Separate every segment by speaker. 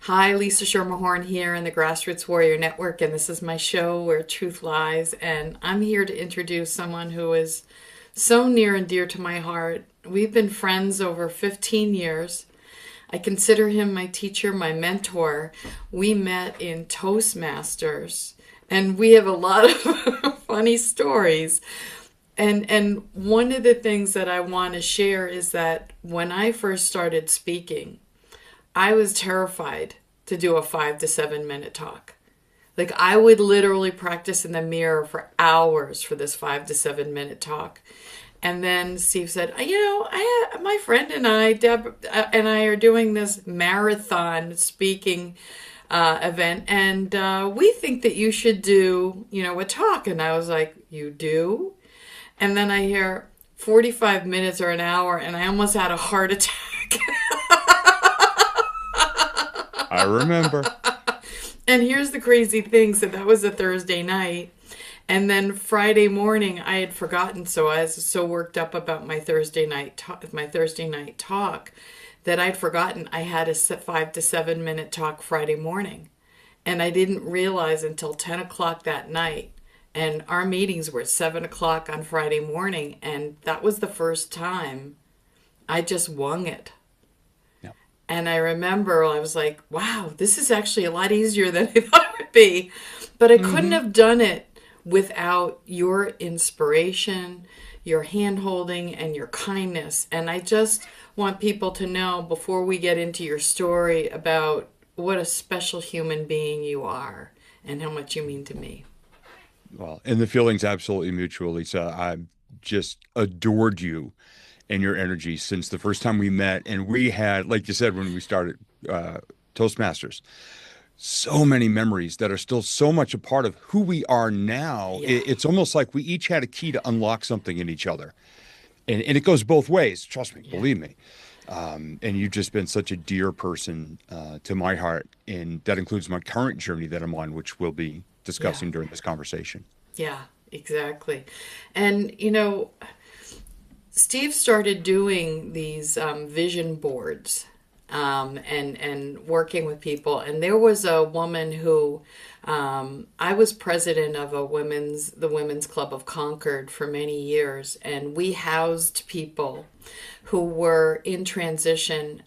Speaker 1: Hi, Lisa Schermerhorn here in the Grassroots Warrior Network, and this is my show where truth lies. And I'm here to introduce someone who is so near and dear to my heart. We've been friends over 15 years. I consider him my teacher, my mentor. We met in Toastmasters, and we have a lot of funny stories. And one of the things that I want to share is that when I first started speaking, I was terrified to do a 5 to 7 minute talk. Like I would literally practice in the mirror for hours for this 5 to 7 minute talk. And then Steve said, my friend and I, Deb and I are doing this marathon speaking event, and we think that you should do, a talk. And I was like, you do? And then I hear 45 minutes or an hour, and I almost had a heart attack.
Speaker 2: I remember.
Speaker 1: And here's the crazy thing. So that was a Thursday night. And then Friday morning, I had forgotten. So I was so worked up about my Thursday night talk that I'd forgotten I had a 5 to 7 minute talk Friday morning. And I didn't realize until 10 o'clock that night. And our meetings were at 7 o'clock on Friday morning. And that was the first time I just wung it. And I remember I was like, wow, this is actually a lot easier than I thought it would be. But I couldn't have done it without your inspiration, your hand holding, and your kindness. And I just want people to know before we get into your story about what a special human being you are and how much you mean to me.
Speaker 2: Well, and the feeling's absolutely mutual, Lisa. I've just adored you and your energy since the first time we met. And we had, like you said, when we started Toastmasters, so many memories that are still so much a part of who we are now.
Speaker 1: Yeah.
Speaker 2: It's almost like we each had a key to unlock something in each other. And it goes both ways. Trust me,
Speaker 1: Yeah.
Speaker 2: believe me. And you've just been such a dear person to my heart. And that includes my current journey that I'm on, which we'll be
Speaker 1: Yeah.
Speaker 2: discussing during this conversation.
Speaker 1: Yeah, exactly. And, Steve started doing these vision boards and working with people. And there was a woman who I was president of the Women's Club of Concord for many years, and we housed people who were in transition,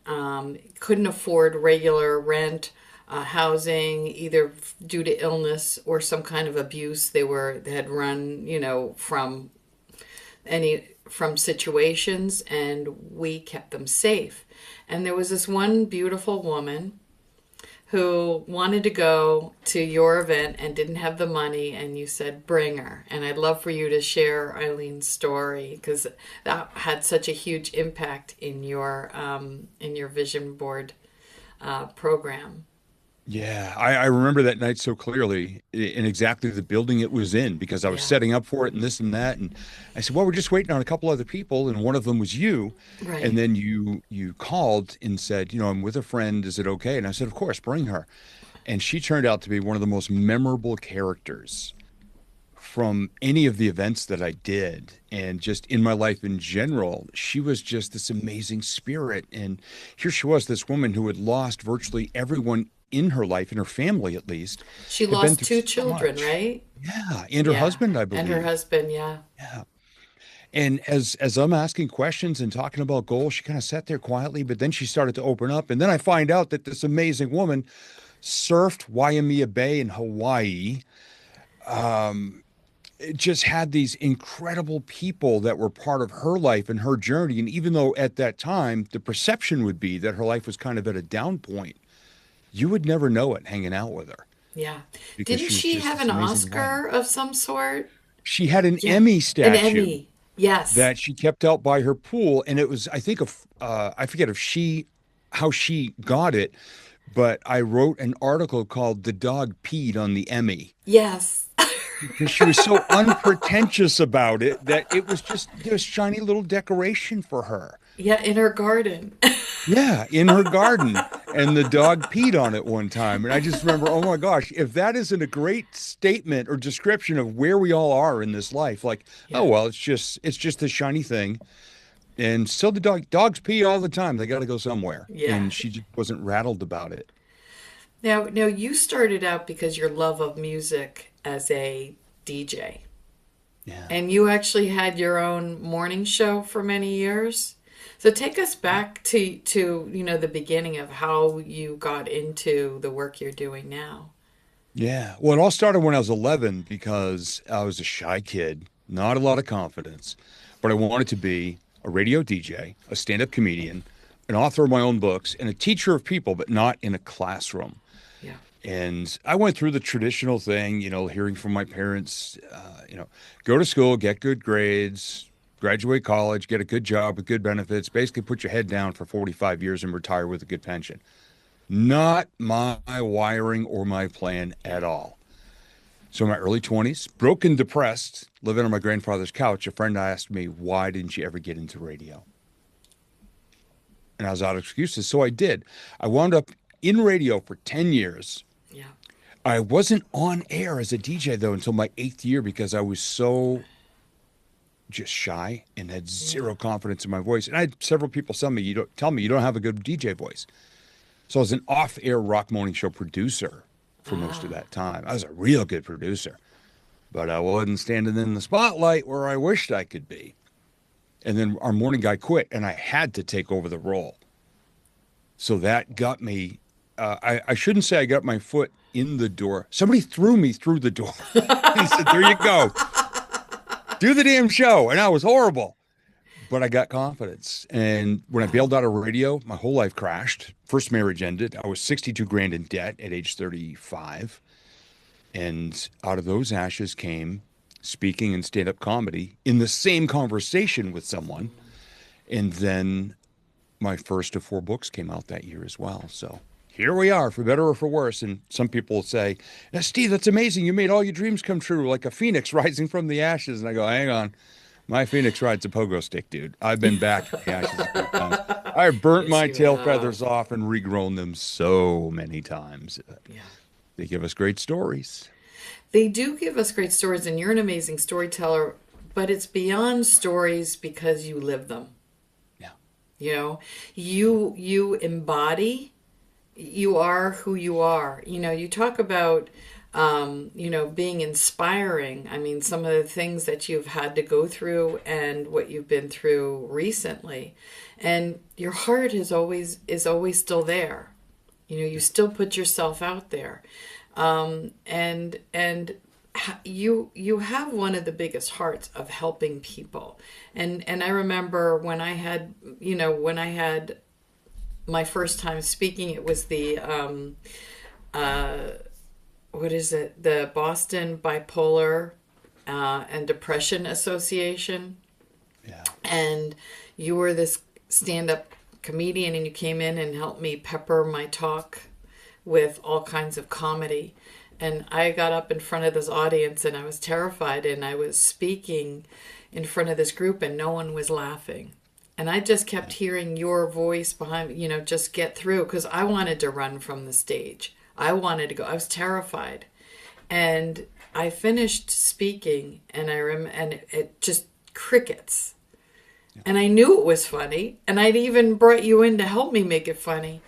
Speaker 1: couldn't afford regular rent. Housing, either due to illness or some kind of abuse they had run, from situations, and we kept them safe. And there was this one beautiful woman who wanted to go to your event and didn't have the money, and you said bring her. And I'd love for you to share Eileen's story, because that had such a huge impact in your vision board program.
Speaker 2: Yeah, I remember that night so clearly in exactly the building it was in because I was
Speaker 1: Yeah,
Speaker 2: setting up for it and this and that. And I said, well, we're just waiting on a couple other people. And one of them was you. And
Speaker 1: right.
Speaker 2: then you called and said, I'm with a friend. Is it okay? And I said, of course, bring her. And she turned out to be one of the most memorable characters from any of the events that I did and just in my life in general. She was just this amazing spirit. And here she was, this woman who had lost virtually everyone in her life, in her family at least,
Speaker 1: She
Speaker 2: had been
Speaker 1: lost
Speaker 2: through
Speaker 1: two
Speaker 2: so
Speaker 1: children,
Speaker 2: much.
Speaker 1: right?
Speaker 2: Yeah, and her
Speaker 1: Yeah.
Speaker 2: husband, I
Speaker 1: And her
Speaker 2: believe.
Speaker 1: husband, yeah.
Speaker 2: Yeah. And as I'm asking questions and talking about goals, she kind of sat there quietly, but then she started to open up. And then I find out that this amazing woman surfed Waimea Bay in Hawaii. It just had these incredible people that were part of her life and her journey. And even though at that time the perception would be that her life was kind of at a down point, you would never know it hanging out with her
Speaker 1: Yeah.
Speaker 2: because
Speaker 1: Didn't
Speaker 2: she was
Speaker 1: she
Speaker 2: just
Speaker 1: have
Speaker 2: this
Speaker 1: an
Speaker 2: amazing light.
Speaker 1: Oscar of some sort?
Speaker 2: She had an
Speaker 1: Yeah.
Speaker 2: Emmy
Speaker 1: An
Speaker 2: statue
Speaker 1: Emmy. Yes.
Speaker 2: that she kept out by her pool, and it was, I think, I forget if she, how she got it, but I wrote an article called "The Dog Peed on the Emmy"
Speaker 1: Yes.
Speaker 2: because she was so unpretentious about it that it was just this shiny little decoration for her.
Speaker 1: Yeah, in her garden.
Speaker 2: Yeah, in her garden. And the dog peed on it one time. And I just remember, oh my gosh, if that isn't a great statement or description of where we all are in this life, like, oh
Speaker 1: Yeah.
Speaker 2: well, it's just a shiny thing. And still the dogs pee all the time. They got to go somewhere.
Speaker 1: Yeah.
Speaker 2: And she just wasn't rattled about it.
Speaker 1: Now you started out because your love of music as a DJ,
Speaker 2: Yeah.
Speaker 1: and you actually had your own morning show for many years. So take us back to the beginning of how you got into the work you're doing now.
Speaker 2: Yeah. Well, it all started when I was 11 because I was a shy kid, not a lot of confidence, but I wanted to be a radio DJ, a stand-up comedian, an author of my own books, and a teacher of people, but not in a classroom.
Speaker 1: Yeah.
Speaker 2: And I went through the traditional thing, hearing from my parents, go to school, get good grades, graduate college, get a good job with good benefits, basically put your head down for 45 years and retire with a good pension. Not my wiring or my plan at all. So in my early 20s, broke and depressed, living on my grandfather's couch, a friend asked me, why didn't you ever get into radio? And I was out of excuses, so I did. I wound up in radio for 10 years.
Speaker 1: Yeah.
Speaker 2: I wasn't on air as a DJ though until my 8th year because I was so just shy and had
Speaker 1: Yeah.
Speaker 2: zero confidence in my voice. And I had several people tell me you don't have a good DJ voice. So I was an off-air rock morning show producer for most of
Speaker 1: Ah.
Speaker 2: that time. I was a real good producer, but I wasn't standing in the spotlight where I wished I could be. And then our morning guy quit, and I had to take over the role. So that got me. I shouldn't say I got my foot in the door. Somebody threw me through the door and said, "There you go, do the damn show." And I was horrible, but I got confidence. And when I bailed out of radio, my whole life crashed. First marriage ended. I was 62 grand in debt at age 35. And out of those ashes came speaking and stand-up comedy in the same conversation with someone. And then my first of 4 books came out that year as well. So here we are, for better or for worse. And some people will say, "Now, Steve, that's amazing. You made all your dreams come true, like a phoenix rising from the ashes." And I go, hang on. My phoenix rides a pogo stick, dude. I've been back from the ashes a few times. I've burnt
Speaker 1: Yes,
Speaker 2: my
Speaker 1: you
Speaker 2: tail
Speaker 1: have.
Speaker 2: feathers off and regrown them so many times.
Speaker 1: Yeah.
Speaker 2: They give us great stories.
Speaker 1: They do give us great stories, and you're an amazing storyteller, but it's beyond stories because you live them.
Speaker 2: Yeah.
Speaker 1: You know, you embody, you are who you are. You talk about being inspiring. I mean, some of the things that you've had to go through and what you've been through recently. And your heart is always still there. You still put yourself out there. And you have one of the biggest hearts of helping people. And I remember when I had my first time speaking, it was the what is it? The Boston Bipolar and Depression Association.
Speaker 2: Yeah.
Speaker 1: And you were this stand-up comedian, and you came in and helped me pepper my talk with all kinds of comedy. And I got up in front of this audience, and I was terrified, and I was speaking in front of this group, and no one was laughing. And I just kept hearing your voice behind me, just get through, because I wanted to run from the stage. I wanted to go. I was terrified. And I finished speaking, and it just crickets. And I knew it was funny, and I'd even brought you in to help me make it funny.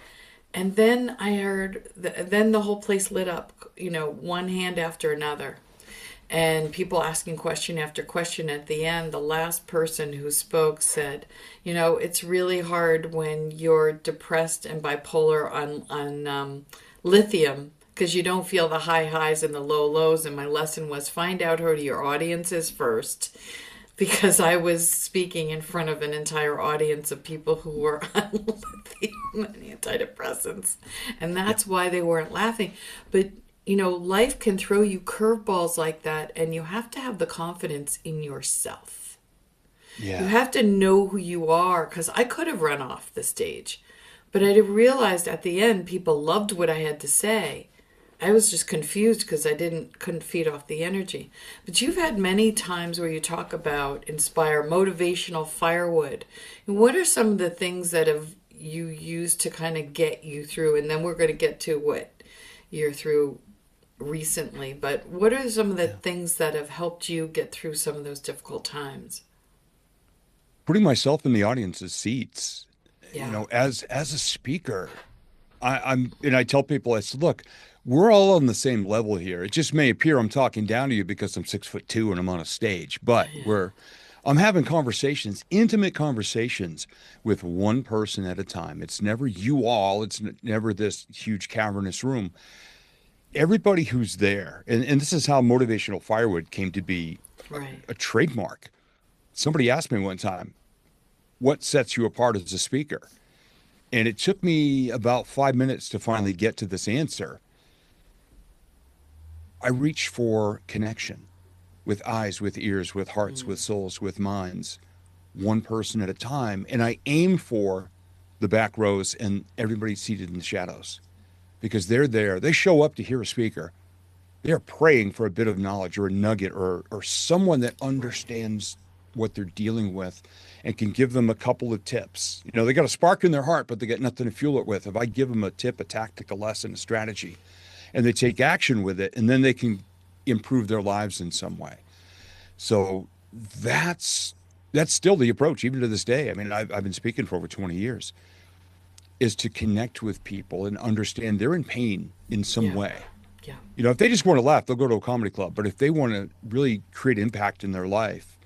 Speaker 1: And then I heard, then the whole place lit up, one hand after another. And people asking question after question. At the end, the last person who spoke said, it's really hard when you're depressed and bipolar on lithium, because you don't feel the high highs and the low lows. And my lesson was, find out who your audience is first, because I was speaking in front of an entire audience of people who were on lithium and antidepressants. And that's why they weren't laughing. But, life can throw you curveballs like that, and you have to have the confidence in yourself. You
Speaker 2: Yeah.
Speaker 1: have to know who you are, because I could have run off the stage. But I realized at the end, people loved what I had to say. I was just confused because I couldn't feed off the energy. But you've had many times where you talk about inspire, motivational firewood. And what are some of the things that have you used to kind of get you through? And then we're going to get to what you're through recently. But what are some of the
Speaker 2: Yeah.
Speaker 1: things that have helped you get through some of those difficult times?
Speaker 2: Putting myself in the audience's seats,
Speaker 1: Yeah.
Speaker 2: as a speaker, and I tell people, I said, look, we're all on the same level here. It just may appear I'm talking down to you because I'm 6'2" and I'm on a stage, but
Speaker 1: Yeah.
Speaker 2: I'm having conversations, intimate conversations with one person at a time. It's never you all. It's never this huge cavernous room. Everybody who's there, and this is how motivational firewood came to be
Speaker 1: Right.
Speaker 2: a trademark. Somebody asked me one time, what sets you apart as a speaker? And it took me about 5 minutes to finally get to this answer. I reach for connection with eyes, with ears, with hearts, with
Speaker 1: Mm.
Speaker 2: souls, with minds, one person at a time. And I aim for the back rows and everybody seated in the shadows because they're there. They show up to hear a speaker. They're praying for a bit of knowledge or a nugget or someone that
Speaker 1: Right.
Speaker 2: understands what they're dealing with and can give them a couple of tips. You know, they got a spark in their heart, but they got nothing to fuel it with. If I give them a tip, a tactic, a lesson, a strategy, and they take action with it, and then they can improve their lives in some way. So that's that's still the approach, even to this day. I mean, I've been speaking for over 20 years, is to connect with people and understand they're in pain in some
Speaker 1: Yeah.
Speaker 2: way.
Speaker 1: Yeah.
Speaker 2: You know, if they just want to laugh, they'll go to a comedy club. But if they want to really create impact in their life,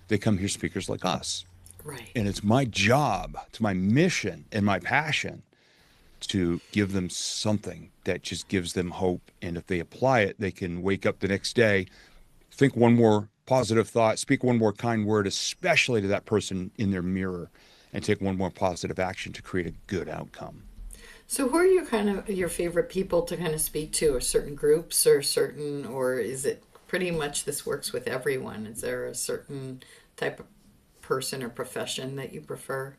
Speaker 2: they come hear speakers like us.
Speaker 1: Right.
Speaker 2: And it's my job, it's my mission and my passion to give them something that just gives them hope. And if they apply it, they can wake up the next day, think one more positive thought, speak one more kind word, especially to that person in their mirror, and take one more positive action to create a good outcome.
Speaker 1: So, who are you kind of your favorite people to kind of speak to, or certain groups, or certain, or is it pretty much this works with everyone? Is there a certain type of person or profession that you prefer?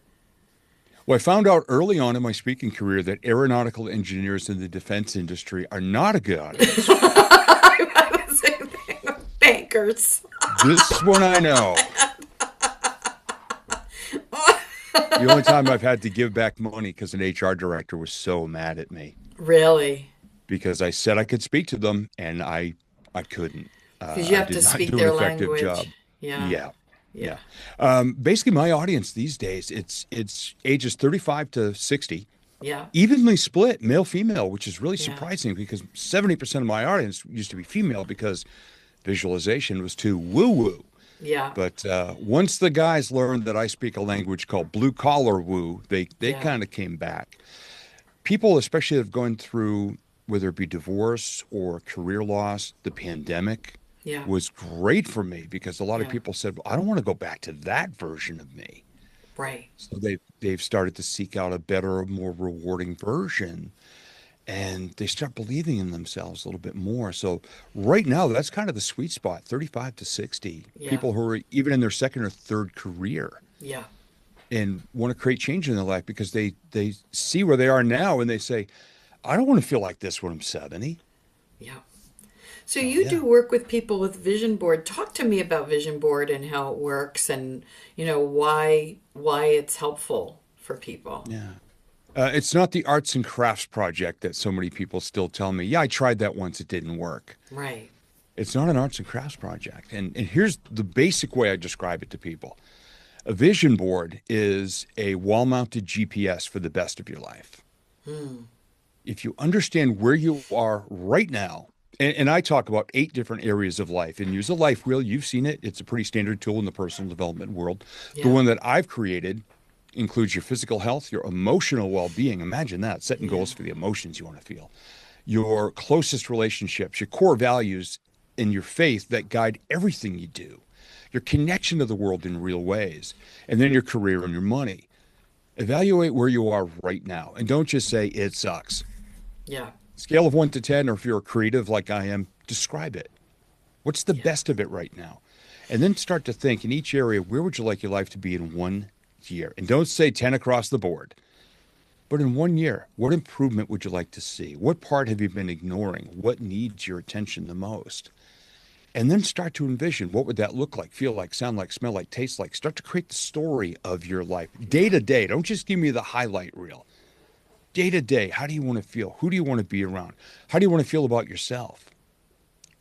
Speaker 2: Well, I found out early on in my speaking career that aeronautical engineers in the defense industry are not a good audience.
Speaker 1: I had the same thing with bankers.
Speaker 2: This one I know. The only time I've had to give back money because an HR director was so mad at me
Speaker 1: Really?
Speaker 2: because I said I could speak to them and I couldn't.
Speaker 1: Because you
Speaker 2: I
Speaker 1: have to
Speaker 2: did not
Speaker 1: speak
Speaker 2: do an
Speaker 1: their
Speaker 2: effective
Speaker 1: language.
Speaker 2: job.
Speaker 1: Yeah.
Speaker 2: Yeah,
Speaker 1: Yeah.
Speaker 2: yeah. Basically, my audience these days it's ages 35 to 60,
Speaker 1: Yeah.
Speaker 2: evenly split, male female, which is really
Speaker 1: Yeah.
Speaker 2: surprising because 70% of my audience used to be female because visualization was too woo woo.
Speaker 1: Yeah.
Speaker 2: But once the guys learned that I speak a language called blue collar woo, they
Speaker 1: Yeah.
Speaker 2: kind of came back. People, especially that have gone through whether it be divorce or career loss, the pandemic
Speaker 1: Yeah.
Speaker 2: was great for me because a lot of
Speaker 1: Yeah.
Speaker 2: people said, well, I don't want to go back to that version of me.
Speaker 1: Right.
Speaker 2: So they've started to seek out a better, more rewarding version and they start believing in themselves a little bit more. So right now, that's kind of the sweet spot, 35 to 60.
Speaker 1: Yeah.
Speaker 2: People who are even in their second or third career
Speaker 1: Yeah.
Speaker 2: and want to create change in their life because they see where they are now and they say, I don't want to feel like this when I'm 70.
Speaker 1: Yeah. So
Speaker 2: So
Speaker 1: you
Speaker 2: yeah.
Speaker 1: do work with people with vision board. Talk to me about vision board and how it works and why it's helpful for people.
Speaker 2: Yeah. It's not the arts and crafts project that so many people still tell me, yeah, I tried that once, it didn't work.
Speaker 1: Right.
Speaker 2: It's not an arts and crafts project. And here's the basic way I describe it to people. A vision board is a wall mounted GPS for the best of your life.
Speaker 1: Hmm.
Speaker 2: If you understand where you are right now, and I talk about 8 different areas of life and use a life wheel. You've seen it. It's a pretty standard tool in the personal development world. The
Speaker 1: Yeah.
Speaker 2: one that I've created includes your physical health, your emotional well being. Imagine that, setting
Speaker 1: Yeah.
Speaker 2: goals for the emotions you want to feel, your closest relationships, your core values, and your faith that guide everything you do, your connection to the world in real ways, and then your career and your money. Evaluate where you are right now and don't just say it sucks.
Speaker 1: Yeah.
Speaker 2: Scale of 1 to 10, or if you're a creative like I am, describe it. What's the
Speaker 1: Yeah.
Speaker 2: best of it right now? And then start to think in each area, where would you like your life to be in 1 year? And don't say 10 across the board, but in 1 year, what improvement would you like to see? What part have you been ignoring? What needs your attention the most? And then start to envision what would that look like, feel like, sound like, smell like, taste like. Start to create the story of your life day
Speaker 1: Yeah.
Speaker 2: to day. Don't just give me the highlight reel. Day to day, how do you want to feel? Who do you want to be around? How do you want to feel about yourself?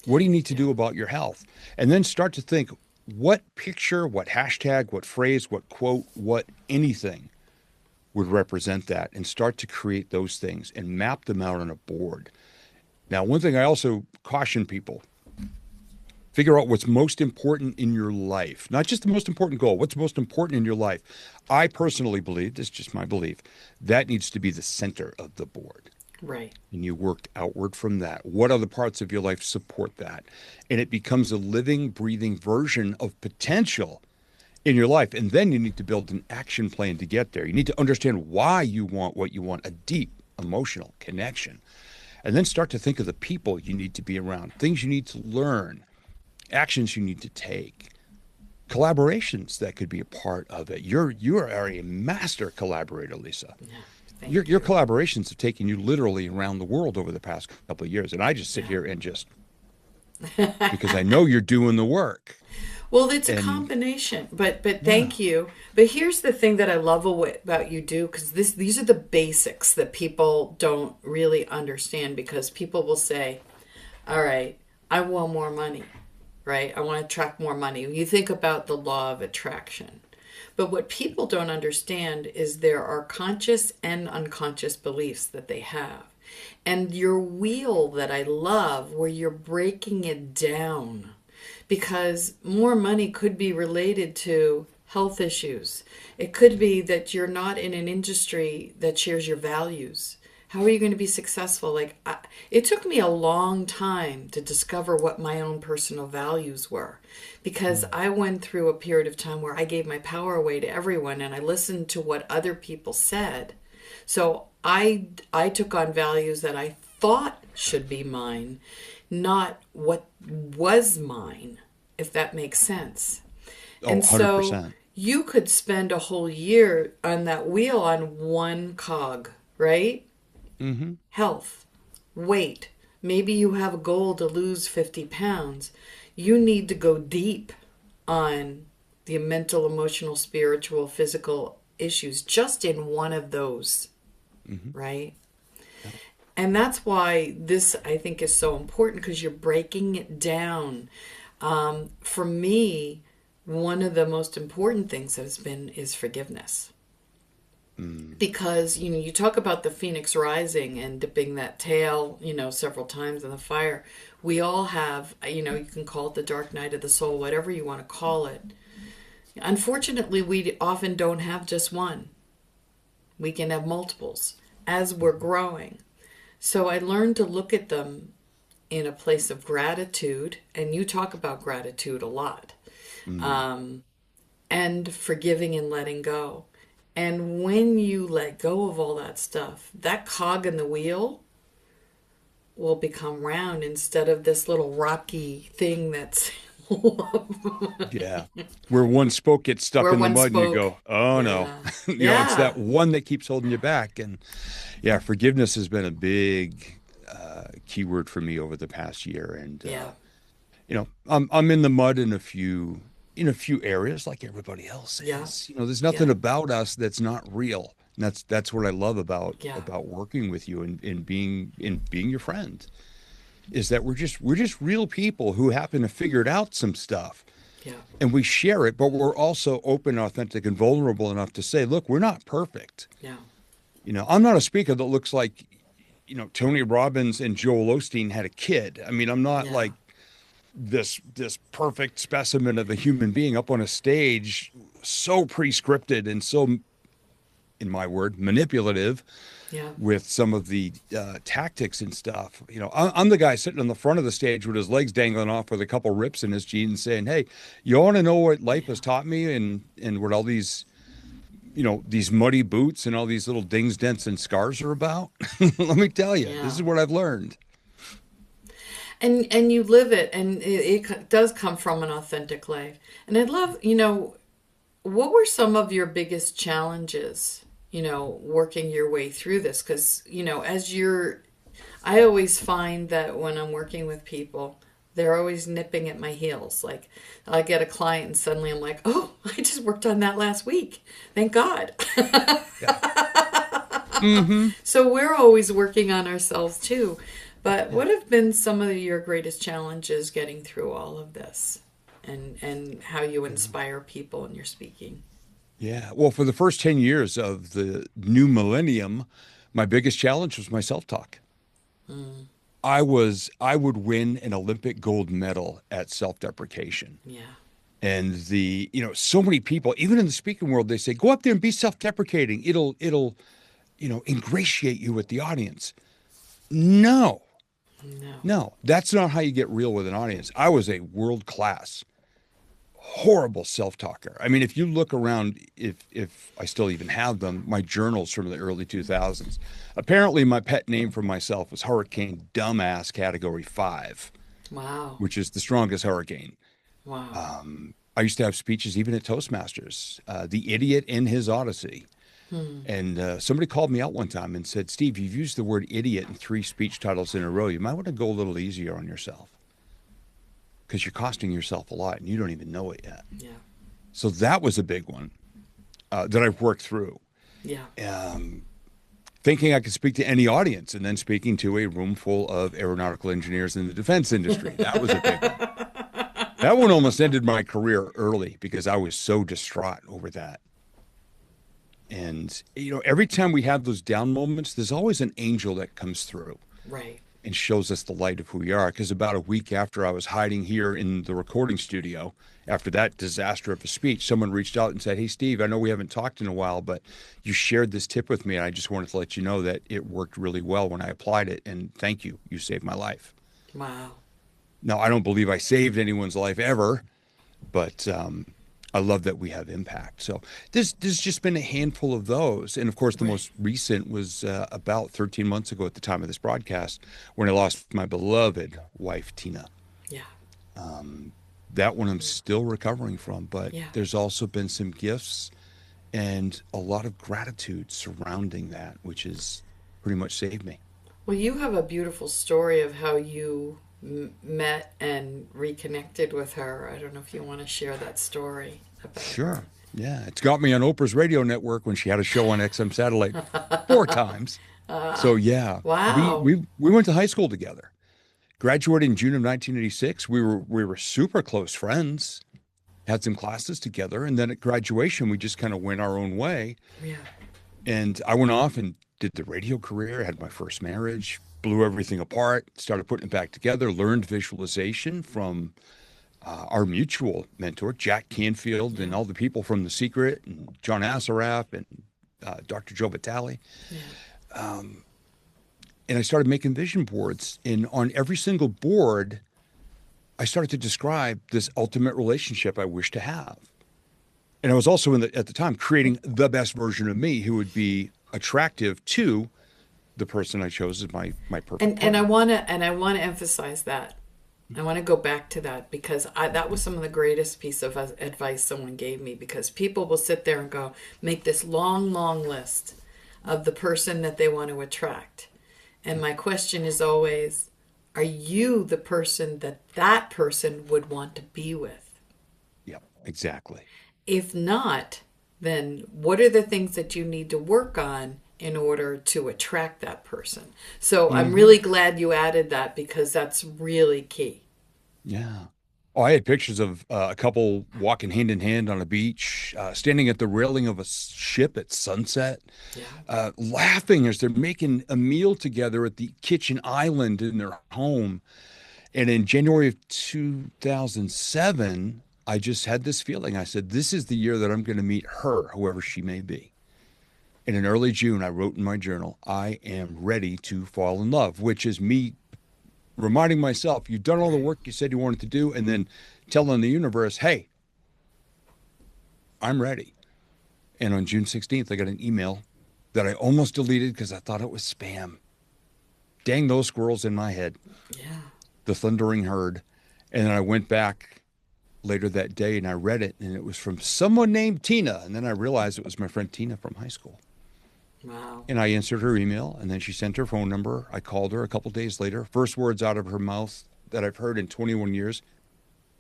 Speaker 2: What do you need to
Speaker 1: Yeah.
Speaker 2: do about your health? And then start to think what picture, what hashtag, what phrase, what quote, what anything would represent that, and start to create those things and map them out on a board. Now, one thing I also caution people, figure out what's most important in your life, not just the most important goal, what's most important in your life. I personally believe, this is just my belief, that needs to be the center of the board.
Speaker 1: Right.
Speaker 2: And you work outward from that. What other parts of your life support that? And it becomes a living, breathing version of potential in your life. And then you need to build an action plan to get there. You need to understand why you want what you want, a deep emotional connection. And then start to think of the people you need to be around, things you need to learn, actions you need to take, collaborations that could be a part of it. You are a master collaborator, Lisa.
Speaker 1: Yeah.
Speaker 2: Your collaborations have taken you literally around the world over the past couple of years. And I just sit here and just, because I know you're doing the work.
Speaker 1: Well, it's a
Speaker 2: And
Speaker 1: combination, but
Speaker 2: yeah,
Speaker 1: thank you. But here's the thing that I love about you do, because these are the basics that people don't really understand, because people will say, all right, I want more money, right? I want to attract more money. You think about the law of attraction. But what people don't understand is there are conscious and unconscious beliefs that they have. And your wheel that I love, where you're breaking it down, because more money could be related to health issues. It could be that you're not in an industry that shares your values. How are you going to be successful? It took me a long time to discover what my own personal values were, because I went through a period of time where I gave my power away to everyone and I listened to what other people said. So I took on values that I thought should be mine, not what was mine, if that makes sense.
Speaker 2: oh,
Speaker 1: And so
Speaker 2: 100%.
Speaker 1: you could spend a whole year on that wheel on one cog, right?
Speaker 2: Mm-hmm.
Speaker 1: Health, weight. Maybe you have a goal to lose 50 pounds. You need to go deep on the mental, emotional, spiritual, physical issues just in one of those,
Speaker 2: Mm-hmm.
Speaker 1: right? And that's why this, I think, is so important, because you're breaking it down. For me, one of the most important things that has been is forgiveness.
Speaker 2: Mm.
Speaker 1: Because, you talk about the phoenix rising and dipping that tail, several times in the fire. We all have, you can call it the dark night of the soul, whatever you want to call it. Unfortunately, we often don't have just one. We can have multiples as we're growing. So I learned to look at them in a place of gratitude, and you talk about gratitude a lot,
Speaker 2: Mm.
Speaker 1: and forgiving and letting go. And when you let go of all that stuff, that cog in the wheel will become round instead of this little rocky thing that's
Speaker 2: Yeah. Where one spoke gets stuck
Speaker 1: where
Speaker 2: in the
Speaker 1: one
Speaker 2: mud and you
Speaker 1: spoke.
Speaker 2: go, oh no.
Speaker 1: Yeah.
Speaker 2: It's
Speaker 1: Yeah.
Speaker 2: that one that keeps holding you back. And yeah, forgiveness has been a big keyword for me over the past year. And
Speaker 1: Yeah.
Speaker 2: I'm in the mud in a few areas like everybody else
Speaker 1: Yeah.
Speaker 2: is. There's
Speaker 1: Yeah.
Speaker 2: nothing about us that's not real. And that's what I love about
Speaker 1: Yeah.
Speaker 2: working with you and being your friend, is that we're just real people who happen to figured out some stuff,
Speaker 1: Yeah.
Speaker 2: and we share it, but we're also open, authentic, and vulnerable enough to say, look, we're not perfect.
Speaker 1: Yeah.
Speaker 2: I'm not a speaker that looks like, Tony Robbins and Joel Osteen had a kid. I mean, I'm not
Speaker 1: Yeah.
Speaker 2: like this perfect specimen of a human being up on a stage, so pre-scripted and so, in my word, manipulative
Speaker 1: Yeah.
Speaker 2: with some of the tactics and stuff. I'm the guy sitting on the front of the stage with his legs dangling off with a couple rips in his jeans saying, hey, you want to know what life has taught me, and what all these muddy boots and all these little dings, dents, and scars are about? Let me tell you, this
Speaker 1: Yeah.
Speaker 2: is what I've learned.
Speaker 1: And you live it, and it does come from an authentic life. And I'd love, what were some of your biggest challenges, working your way through this? Because, I always find that when I'm working with people, they're always nipping at my heels. Like, I get a client and suddenly I'm like, oh, I just worked on that last week. Thank God.
Speaker 2: Yeah. Mm-hmm.
Speaker 1: So we're always working on ourselves too. But what have been some of your greatest challenges getting through all of this, and how you inspire people in your speaking?
Speaker 2: Yeah. Well, for the first 10 years of the new millennium, my biggest challenge was my self-talk.
Speaker 1: Mm,
Speaker 2: I would win an Olympic gold medal at self-deprecation.
Speaker 1: yeah.
Speaker 2: And so many people, even in the speaking world, they say, go up there and be self-deprecating. It'll, ingratiate you with the audience. No,
Speaker 1: No.
Speaker 2: no, that's not how you get real with an audience. I was a world-class horrible self-talker. I mean, if you look around, if I still even have them, my journals from the early 2000s. Apparently, my pet name for myself was Hurricane Dumbass Category 5,
Speaker 1: Wow.
Speaker 2: which is the strongest hurricane.
Speaker 1: Wow.
Speaker 2: I used to have speeches even at Toastmasters, The Idiot in His Odyssey.
Speaker 1: Hmm.
Speaker 2: And somebody called me out one time and said, Steve, you've used the word idiot in 3 speech titles in a row. You might want to go a little easier on yourself because you're costing yourself a lot and you don't even know it yet.
Speaker 1: Yeah.
Speaker 2: So that was a big one that I've worked through.
Speaker 1: Yeah.
Speaker 2: Um, Thinking I could speak to any audience and then speaking to a room full of aeronautical engineers in the defense industry. That was a big one. That one almost ended my career early because I was so distraught over that. And, every time we have those down moments, there's always an angel that comes through
Speaker 1: Right.
Speaker 2: and shows us the light of who we are. Because about a week after I was hiding here in the recording studio, after that disaster of a speech, someone reached out and said, hey, Steve, I know we haven't talked in a while, but you shared this tip with me. And I just wanted to let you know that it worked really well when I applied it. And thank you. You saved my life.
Speaker 1: Wow.
Speaker 2: Now, I don't believe I saved anyone's life ever, but I love that we have impact. So there's just been a handful of those. And of course, the
Speaker 1: Right.
Speaker 2: most recent was about 13 months ago at the time of this broadcast when I lost my beloved wife, Tina.
Speaker 1: Yeah.
Speaker 2: That one I'm still recovering from, but
Speaker 1: Yeah.
Speaker 2: there's also been some gifts and a lot of gratitude surrounding that, which has pretty much saved me.
Speaker 1: Well, you have a beautiful story of how you met and reconnected with her. I don't know if you want to share that story about
Speaker 2: Sure.
Speaker 1: her.
Speaker 2: Yeah. It's got me on Oprah's radio network when she had a show on XM satellite 4 times. So yeah, we
Speaker 1: Wow.
Speaker 2: we we went to high school together. Graduated in June of 1986. We were super close friends. Had some classes together, and then at graduation, we just kind of went our own way.
Speaker 1: Yeah.
Speaker 2: And I went off and did the radio career. Had my first marriage, blew everything apart, started putting it back together. Learned visualization from our mutual mentor, Jack Canfield,
Speaker 1: Yeah.
Speaker 2: and all the people from The Secret, and John Assaraf, and Dr. Joe Vitale.
Speaker 1: Yeah.
Speaker 2: And I started making vision boards. And on every single board, I started to describe this ultimate relationship I wish to have. And I was also at the time creating the best version of me who would be attractive to the person I chose as my perfect
Speaker 1: And
Speaker 2: partner.
Speaker 1: I want to emphasize that. I want to go back to that because that was some of the greatest piece of advice someone gave me, because people will sit there and go make this long, long list of the person that they want to attract. And my question is always, are you the person that that person would want to be with?
Speaker 2: Yeah, exactly.
Speaker 1: If not, then what are the things that you need to work on in order to attract that person? So I'm
Speaker 2: Hmm.
Speaker 1: really glad you added that because that's really key.
Speaker 2: Yeah. Oh, I had pictures of a couple walking hand in hand on a beach, standing at the railing of a ship at sunset,
Speaker 1: Yeah.
Speaker 2: laughing as they're making a meal together at the kitchen island in their home. And in January of 2007, I just had this feeling. I said, this is the year that I'm going to meet her, whoever she may be. And in early June, I wrote in my journal, I am ready to fall in love, which is me reminding myself, you've done all the
Speaker 1: Right.
Speaker 2: work you said you wanted to do, and then telling the universe, hey, I'm ready. And on June 16th, I got an email that I almost deleted because I thought it was spam. Dang those squirrels in my head,
Speaker 1: Yeah.
Speaker 2: the thundering herd. And then I went back later that day and I read it, and it was from someone named Tina. And then I realized it was my friend Tina from high school.
Speaker 1: Wow.
Speaker 2: And I answered her email, and then she sent her phone number. I called her a couple days later. First words out of her mouth that I've heard in 21 years,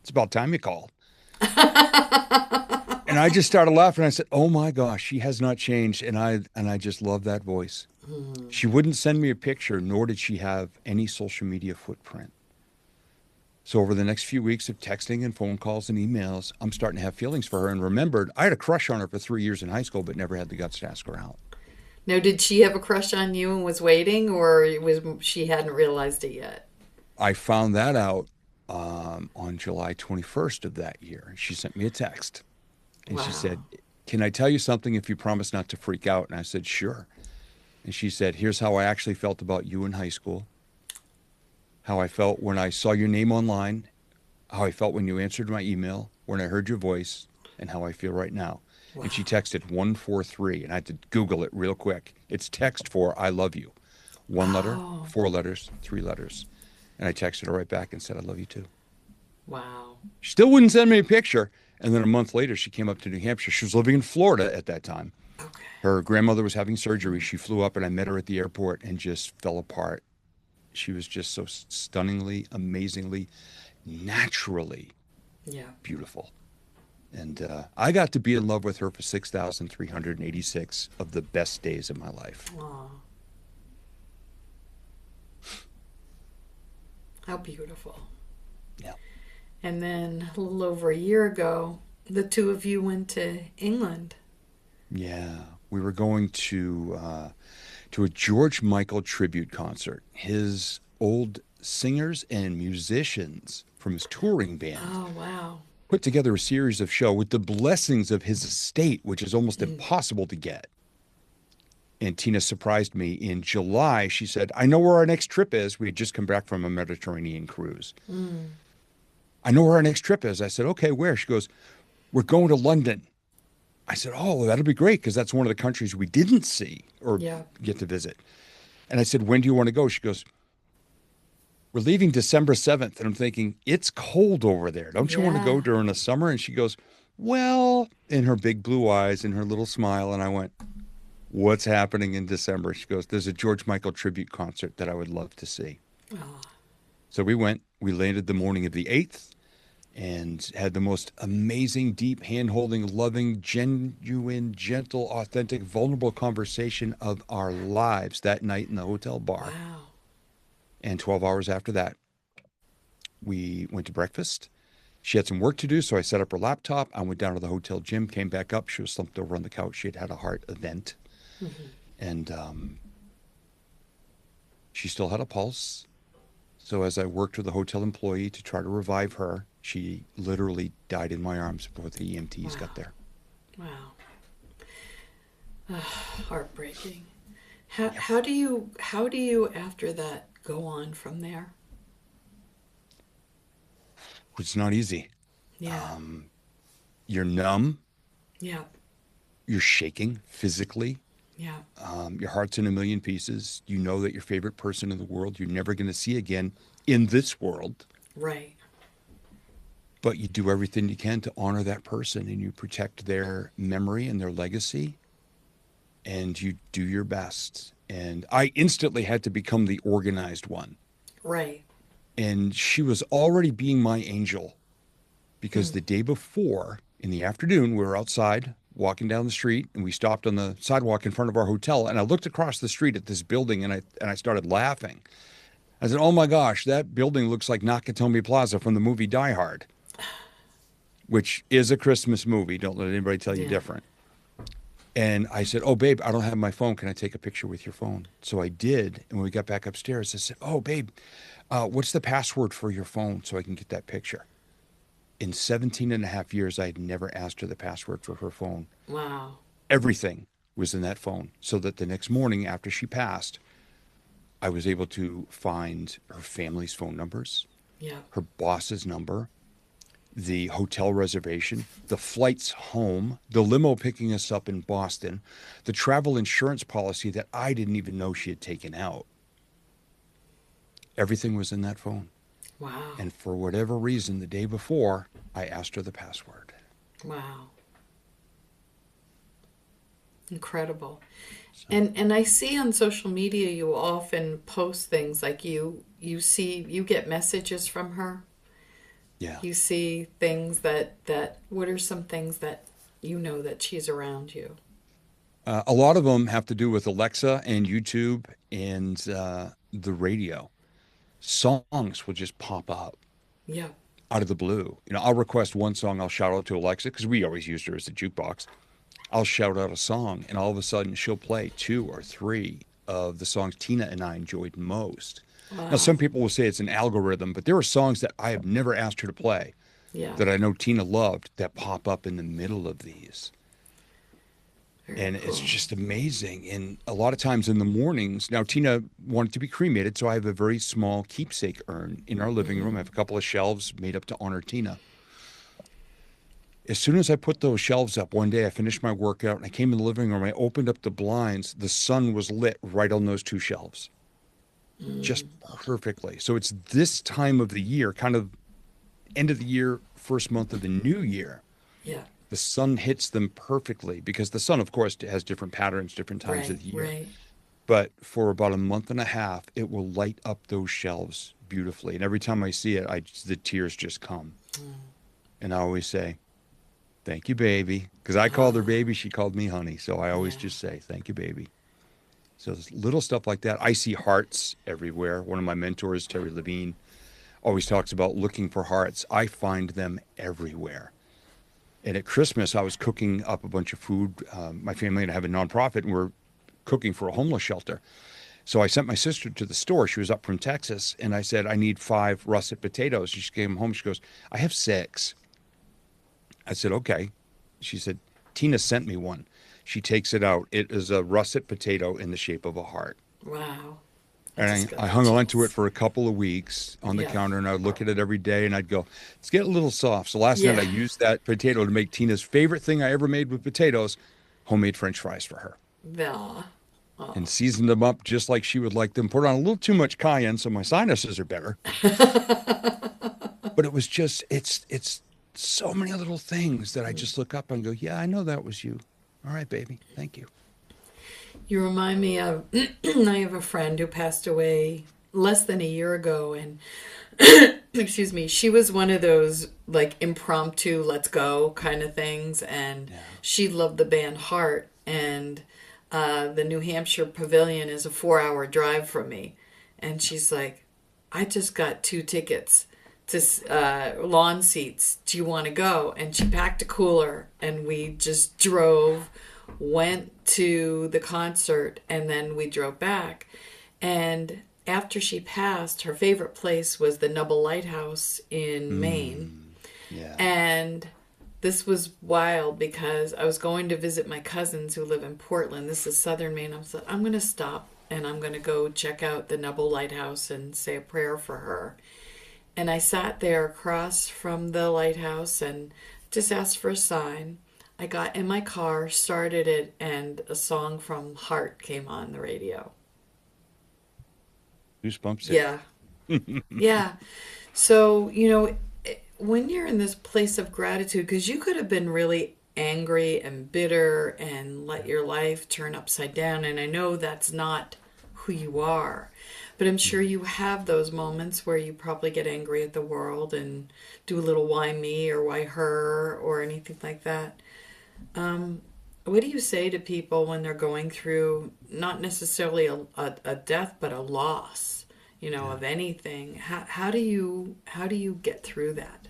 Speaker 2: it's about time you called. And I just started laughing. I said, "Oh my gosh, she has not changed." And I just love that voice.
Speaker 1: Hmm.
Speaker 2: She wouldn't send me a picture, nor did she have any social media footprint. So over the next few weeks of texting and phone calls and emails, I'm starting to have feelings for her and remembered I had a crush on her for 3 years in high school, but never had the guts to ask her out.
Speaker 1: Now, did she have a crush on you and was waiting, or was she hadn't realized it yet?
Speaker 2: I found that out on July 21st of that year. She sent me a text and she
Speaker 1: Wow.
Speaker 2: said, "Can I tell you something if you promise not to freak out?" And I said, "Sure." And she said, "Here's how I actually felt about you in high school, how I felt when I saw your name online, how I felt when you answered my email, when I heard your voice, and how I feel right now." And she
Speaker 1: Wow.
Speaker 2: texted 143, and I had to Google it real quick. It's text for "I love you." One letter,
Speaker 1: Oh,
Speaker 2: four letters, three letters. And I texted her right back and said, "I love you too."
Speaker 1: wow.
Speaker 2: She still wouldn't send me a picture. And then a month later, she came up to New Hampshire. She was living in Florida at that time.
Speaker 1: Okay.
Speaker 2: Her grandmother was having surgery. She flew up, and I met her at the airport and just fell apart. She was just so stunningly, amazingly, naturally
Speaker 1: Yeah.
Speaker 2: beautiful. And I got to be in love with her for 6,386 of the best days of my life.
Speaker 1: Oh, how beautiful.
Speaker 2: Yeah.
Speaker 1: And then a little over a year ago, the two of you went to England.
Speaker 2: Yeah. We were going to a George Michael tribute concert. His old singers and musicians from his touring band
Speaker 1: Oh, wow.
Speaker 2: put together a series of show with the blessings of his estate, which is almost
Speaker 1: Mm.
Speaker 2: impossible to get. And Tina surprised me in July. She said, "I know where our next trip is." We had just come back from a Mediterranean cruise.
Speaker 1: Mm.
Speaker 2: "I know where our next trip is." I said, "Okay, where?" She goes, "We're going to London." I said, "Oh, well, that'll be great because that's one of the countries we didn't see or
Speaker 1: Yeah.
Speaker 2: get to visit." And I said, "When do you want to go?" She goes, "We're leaving December 7th." And I'm thinking, it's cold over there. Don't you want to go
Speaker 1: Yeah.
Speaker 2: during the summer? And she goes, "Well," in her big blue eyes and her little smile. And I went, "What's happening in December?" She goes, "There's a George Michael tribute concert that I would love to see."
Speaker 1: Oh,
Speaker 2: So we went. We landed the morning of the 8th and had the most amazing, deep, hand holding, loving, genuine, gentle, authentic, vulnerable conversation of our lives that night in the hotel bar.
Speaker 1: wow.
Speaker 2: And 12 hours after that, we went to breakfast. She had some work to do, so I set up her laptop. I went down to the hotel gym, came back up. She was slumped over on the couch. She had had a heart event,
Speaker 1: Hmm.
Speaker 2: and she still had a pulse. So as I worked with the hotel employee to try to revive her, she literally died in my arms before the EMTs got
Speaker 1: Wow.
Speaker 2: there.
Speaker 1: Wow. Heartbreaking.
Speaker 2: Yes.
Speaker 1: How do you after that go on from there?
Speaker 2: It's not easy.
Speaker 1: Yeah.
Speaker 2: You're numb.
Speaker 1: Yeah.
Speaker 2: You're shaking physically.
Speaker 1: Yeah.
Speaker 2: Your heart's in a million pieces. You know that your favorite person in the world you're never going to see again in this world,
Speaker 1: Right.
Speaker 2: but you do everything you can to honor that person and you protect their memory and their legacy and you do your best. And I instantly had to become the organized one.
Speaker 1: Right.
Speaker 2: And she was already being my angel because
Speaker 1: Hmm.
Speaker 2: the day before in the afternoon, we were outside walking down the street and we stopped on the sidewalk in front of our hotel. And I looked across the street at this building and I started laughing. I said, "Oh my gosh, that building looks like Nakatomi Plaza from the movie Die Hard," which is a Christmas movie. Don't let anybody tell you
Speaker 1: Yeah.
Speaker 2: different. And I said, "Oh, babe, I don't have my phone. Can I take a picture with your phone?" So I did. And when we got back upstairs, I said, "Oh, babe, what's the password for your phone so I can get that picture?" In 17 and a half years, I had never asked her the password for her phone.
Speaker 1: Wow.
Speaker 2: Everything was in that phone. So that the next morning after she passed, I was able to find her family's phone numbers,
Speaker 1: Yeah.
Speaker 2: her boss's number, the hotel reservation, the flights home, the limo picking us up in Boston, the travel insurance policy that I didn't even know she had taken out. Everything was in that phone.
Speaker 1: Wow.
Speaker 2: And for whatever reason, the day before, I asked her the password.
Speaker 1: Wow. Incredible.
Speaker 2: So,
Speaker 1: And I see on social media you often post things like you get messages from her.
Speaker 2: yeah.
Speaker 1: You see things that what are some things that you know that she's around you?
Speaker 2: A lot of them have to do with Alexa and YouTube and the radio. Songs will just pop up.
Speaker 1: Yeah.
Speaker 2: out of the blue. I'll request one song, I'll shout out to Alexa because we always used her as the jukebox. I'll shout out a song, and all of a sudden she'll play two or three of the songs Tina and I enjoyed most. Now,
Speaker 1: Wow.
Speaker 2: some people will say it's an algorithm, but there are songs that I have never asked her to play
Speaker 1: Yeah.
Speaker 2: that I know Tina loved that pop up in the middle of these.
Speaker 1: Very
Speaker 2: And it's
Speaker 1: cool.
Speaker 2: just amazing. And a lot of times in the mornings, now Tina wanted to be cremated, so I have a very small keepsake urn in our living room. I have a couple of shelves made up to honor Tina. As soon as I put those shelves up one day, I finished my workout and I came in the living room. I opened up the blinds. The sun was lit right on those two shelves, just perfectly. So it's this time of the year, kind of end of the year, first month of the new year.
Speaker 1: Yeah.
Speaker 2: The sun hits them perfectly because the sun, of course, has different patterns, different times
Speaker 1: Right.
Speaker 2: of the year.
Speaker 1: Right.
Speaker 2: But for about a month and a half, it will light up those shelves beautifully. And every time I see it, the tears just come. And I always say, thank you, baby. Because I called her
Speaker 1: Ah.
Speaker 2: baby. She called me honey. So I always
Speaker 1: Yeah.
Speaker 2: just say, thank you, baby. So there's little stuff like that. I see hearts everywhere. One of my mentors, Terry Levine, always talks about looking for hearts. I find them everywhere. And at Christmas, I was cooking up a bunch of food. My family and I have a nonprofit, and we're cooking for a homeless shelter. So I sent my sister to the store. She was up from Texas, and I said, I need 5 russet potatoes. She came home. She goes, I have 6. I said, okay. She said, Tina sent me one. She takes it out. It is a russet potato in the shape of a heart.
Speaker 1: Wow. I just
Speaker 2: And
Speaker 1: got
Speaker 2: I
Speaker 1: the
Speaker 2: hung on to it
Speaker 1: chills.
Speaker 2: for a couple of weeks on the
Speaker 1: Yeah.
Speaker 2: counter, and I'd look at it every day, and I'd go, it's getting a little soft. So last night I
Speaker 1: Yeah.
Speaker 2: used that potato to make Tina's favorite thing I ever made with potatoes, homemade French fries for her.
Speaker 1: Yeah.
Speaker 2: And
Speaker 1: Oh.
Speaker 2: seasoned them up just like she would like them. Put on a little too much cayenne so my sinuses are better. But it was just it's so many little things that I just look up and go, yeah, I know that was you. All right, baby. Thank you.
Speaker 1: You remind me of I have a friend who passed away less than a year ago, and excuse me, she was one of those like impromptu let's go kind of things, and
Speaker 2: Yeah.
Speaker 1: she loved the band Heart, and the New Hampshire Pavilion is a 4-hour drive from me, and she's like, I just got 2 tickets to lawn seats. Do you want to go? And she packed a cooler, and we just drove, went to the concert, and then we drove back. And after she passed, her favorite place was the Nubble Lighthouse in Maine.
Speaker 2: Mm, yeah.
Speaker 1: And this was wild because I was going to visit my cousins who live in Portland. This is southern Maine. I was like, I'm going to stop and I'm going to go check out the Nubble Lighthouse and say a prayer for her. And I sat there across from the lighthouse and just asked for a sign. I got in my car, started it, and a song from Heart came on the radio.
Speaker 2: Goosebumps
Speaker 1: Yeah, yeah. So, when you're in this place of gratitude, because you could have been really angry and bitter and let your life turn upside down, and I know that's not who you are, but I'm sure
Speaker 2: hit.
Speaker 1: you have those moments where you probably get angry at the world and do a little why me or why her or anything like that. What do you say to people when they're going through not necessarily a death, but a loss,
Speaker 2: Yeah.
Speaker 1: of anything? How do you get through that?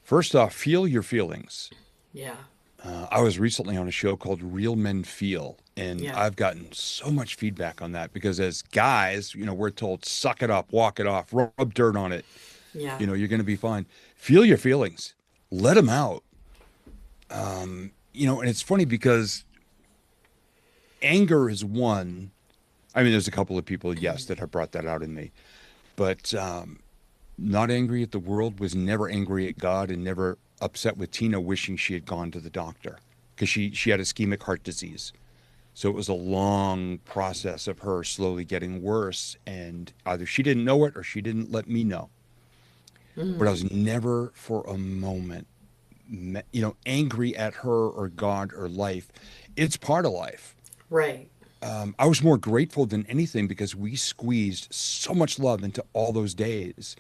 Speaker 2: First off, feel your feelings.
Speaker 1: Yeah,
Speaker 2: I was recently on a show called Real Men Feel, and
Speaker 1: yeah,
Speaker 2: I've gotten so much feedback on that because as guys, we're told suck it up, walk it off, rub dirt on it.
Speaker 1: yeah.
Speaker 2: You're going to be fine. Feel your feelings, let them out. And it's funny because anger is one. I mean, there's a couple of people, yes, that have brought that out in me, but not angry at the world, was never angry at God, and never upset with Tina wishing she had gone to the doctor because she had ischemic heart disease. So it was a long process of her slowly getting worse, and either she didn't know it or she didn't let me know. But I was never for a moment, angry at her or God or life. It's part of life.
Speaker 1: Right.
Speaker 2: I was more grateful than anything because we squeezed so much love into all those days.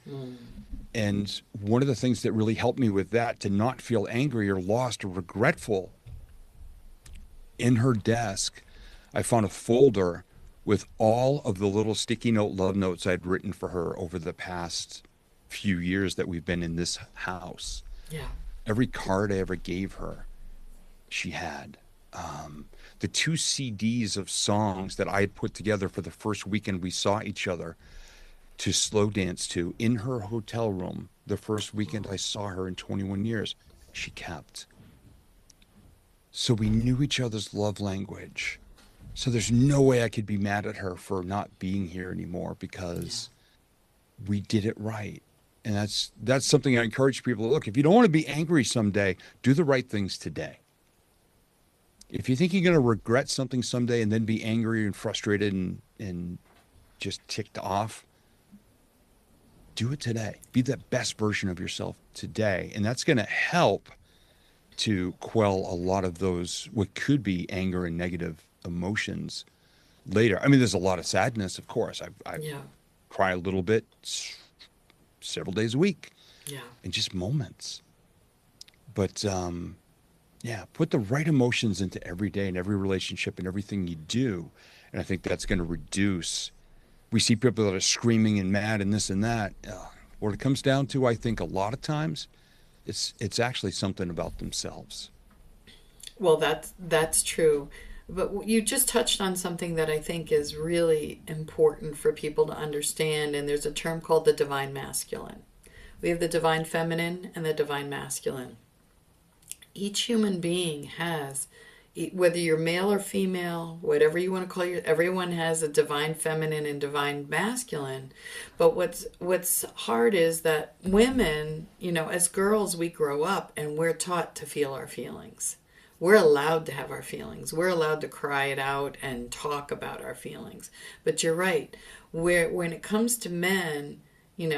Speaker 2: And one of the things that really helped me with that, to not feel angry or lost or regretful, in her desk, I found a folder with all of the little sticky note love notes I'd written for her over the past few years that we've been in this house.
Speaker 1: Yeah.
Speaker 2: Every card I ever gave her, she had. The two CDs of songs that I had put together for the first weekend we saw each other to slow dance to in her hotel room, the first weekend I saw her in 21 years, she kept. So we knew each other's love language. So there's no way I could be mad at her for not being here anymore
Speaker 1: Yeah.
Speaker 2: because we did it right. And that's something I encourage people to look. If you don't want to be angry someday, do the right things today. If you think you're going to regret something someday and then be angry and frustrated and just ticked off, do it today. Be the best version of yourself today. And that's going to help to quell a lot of those, what could be anger and negative emotions later. I mean, there's a lot of sadness, of course. I
Speaker 1: Yeah.
Speaker 2: cry a little bit several days a week
Speaker 1: Yeah.
Speaker 2: in just moments. But yeah, put the right emotions into every day and every relationship and everything you do. And I think that's going to reduce. We see people that are screaming and mad and this and that. What it comes down to, I think, a lot of times, it's actually something about themselves.
Speaker 1: Well, that's true. But you just touched on something that I think is really important for people to understand, and there's a term called the divine masculine. We have the divine feminine and the divine masculine. Each human being has, whether you're male or female, whatever you want to call your, everyone has a divine feminine and divine masculine. But what's hard is that women, as girls, we grow up and we're taught to feel our feelings. We're allowed to have our feelings. We're allowed to cry it out and talk about our feelings. But you're right. When it comes to men,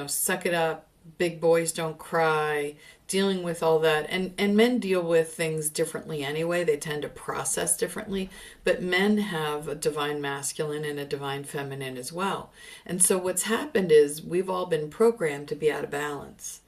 Speaker 1: suck it up, big boys don't cry, dealing with all that. And men deal with things differently anyway. They tend to process differently. But men have a divine masculine and a divine feminine as well. And so what's happened is we've all been programmed to be out of balance.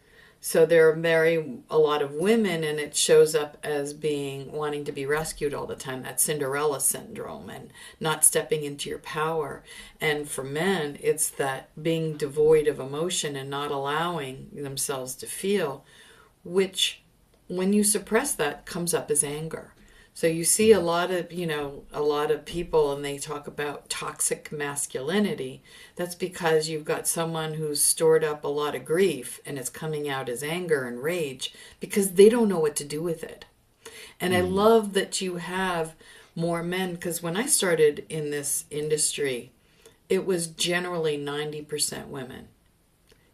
Speaker 1: So there are a lot of women, and it shows up as being wanting to be rescued all the time. That Cinderella syndrome and not stepping into your power. And for men, it's that being devoid of emotion and not allowing themselves to feel, which, when you suppress that, comes up as anger. So you see a lot of people, and they talk about toxic masculinity. That's because you've got someone who's stored up a lot of grief and it's coming out as anger and rage because they don't know what to do with it. And I
Speaker 2: Mm.
Speaker 1: love that you have more men, because when I started in this industry, it was generally 90% women.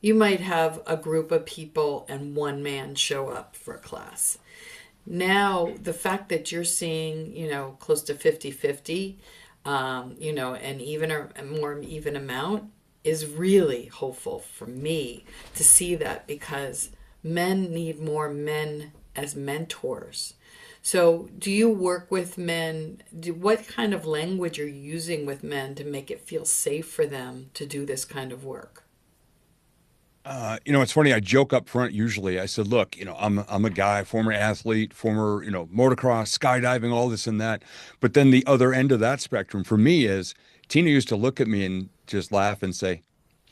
Speaker 1: You might have a group of people and one man show up for a class. Now, the fact that you're seeing, close to 50-50, and even a more even amount is really hopeful for me to see that, because men need more men as mentors. So, do you work with men? What kind of language are you using with men to make it feel safe for them to do this kind of work?
Speaker 2: It's funny. I joke up front usually. I said, "Look, I'm a guy, former athlete, former, motocross, skydiving, all this and that." But then the other end of that spectrum for me is Tina used to look at me and just laugh and say,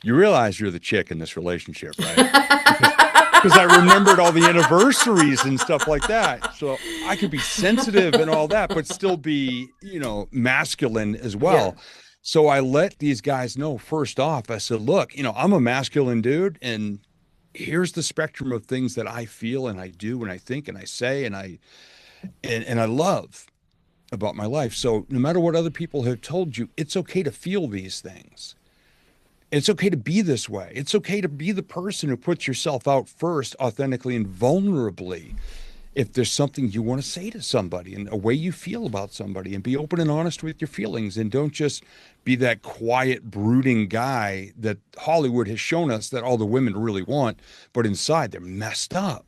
Speaker 2: "You realize you're the chick in this relationship, right?" Because I remembered all the anniversaries and stuff like that. So I could be sensitive and all that, but still be, masculine as
Speaker 1: Yeah,
Speaker 2: well. So I let these guys know first off, I said, look, I'm a masculine dude, and here's the spectrum of things that I feel and I do and I think and I say and I love about my life. So no matter what other people have told you, it's okay to feel these things. It's okay to be this way. It's okay to be the person who puts yourself out first, authentically and vulnerably. If there's something you want to say to somebody and a way you feel about somebody, and be open and honest with your feelings, and don't just be that quiet, brooding guy that Hollywood has shown us that all the women really want, but inside they're messed up.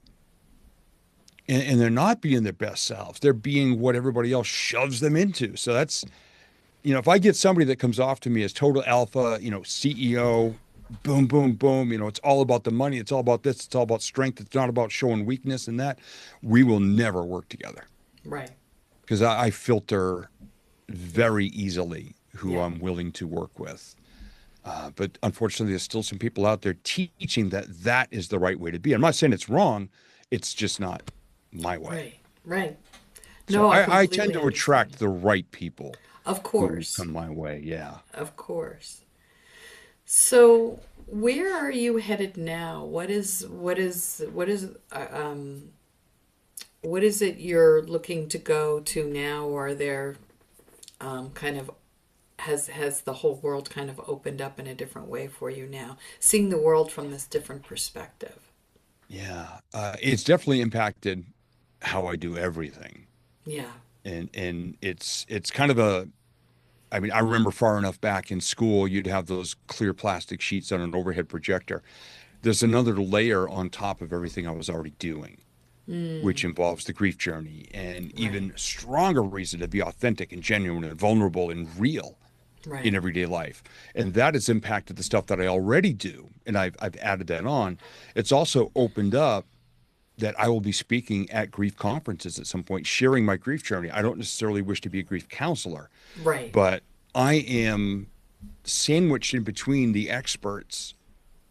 Speaker 2: And they're not being their best selves. They're being what everybody else shoves them into. So that's, if I get somebody that comes off to me as total alpha, CEO, boom, boom, boom, it's all about the money. It's all about this. It's all about strength. It's not about showing weakness and that. We will never work together
Speaker 1: right.
Speaker 2: because I filter
Speaker 1: Yeah,
Speaker 2: very easily who
Speaker 1: yeah,
Speaker 2: I'm willing to work with. But unfortunately, there's still some people out there teaching that that is the right way to be. I'm not saying it's wrong. It's just not my way.
Speaker 1: Right. Right.
Speaker 2: So
Speaker 1: No, I
Speaker 2: I tend
Speaker 1: completely
Speaker 2: to
Speaker 1: understand.
Speaker 2: attract the right people
Speaker 1: Of
Speaker 2: who
Speaker 1: course.
Speaker 2: come my way. Yeah.
Speaker 1: Of course. So, where are you headed now? What is it you're looking to go to now? Or are there kind of has the whole world kind of opened up in a different way for you now, seeing the world from this different perspective?
Speaker 2: Yeah. It's definitely impacted how I do everything.
Speaker 1: Yeah.
Speaker 2: And it's kind of a I mean, I remember far enough back in school, you'd have those clear plastic sheets on an overhead projector. There's another layer on top of everything I was already doing, which involves the grief journey and
Speaker 1: Right.
Speaker 2: even stronger reason to be authentic and genuine and vulnerable and real in
Speaker 1: Right.
Speaker 2: everyday life. And that has impacted the stuff that I already do. And I've added that on. It's also opened up that I will be speaking at grief conferences at some point, sharing my grief journey. I don't necessarily wish to be a grief counselor,
Speaker 1: Right.
Speaker 2: but I am sandwiched in between the experts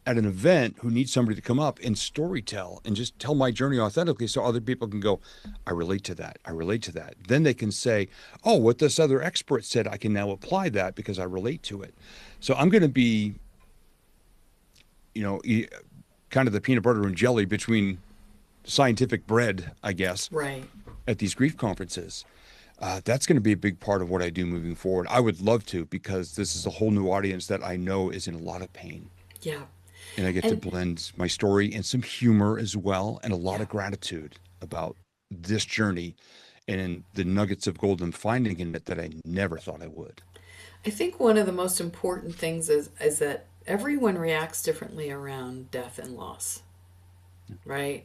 Speaker 2: at an event who need somebody to come up and storytell and just tell my journey authentically so other people can go, I relate to that. I relate to that. Then they can say, oh, what this other expert said, I can now apply that because I relate to it. So I'm going to be, you know, kind of the peanut butter and jelly between scientific bread, I guess,
Speaker 1: Right.
Speaker 2: at these grief conferences. That's going to be a big part of what I do moving forward. I would love to because this is a whole new audience that I know is in a lot of pain.
Speaker 1: Yeah.
Speaker 2: And I get to
Speaker 1: And
Speaker 2: blend my story and some humor as well, and a lot
Speaker 1: yeah.
Speaker 2: of gratitude about this journey and the nuggets of gold I'm finding in it that I never thought I would.
Speaker 1: I think one of the most important things is that everyone reacts differently around death and loss, right?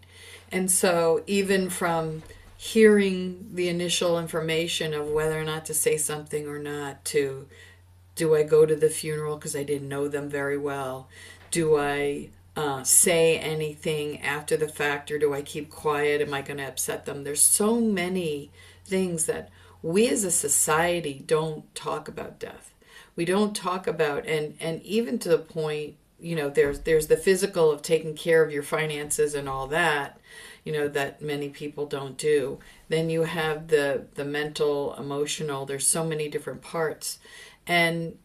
Speaker 1: And so even from hearing the initial information of whether or not to say something or not to do I go to the funeral because I didn't know them very well? Do I say anything after the fact or do I keep quiet? Am I going to upset them? There's so many things that we as a society don't talk about death. We don't talk about and even to the point, you know, there's the physical of taking care of your finances and all that, you know, that many people don't do. Then you have the mental, emotional, there's so many different parts. And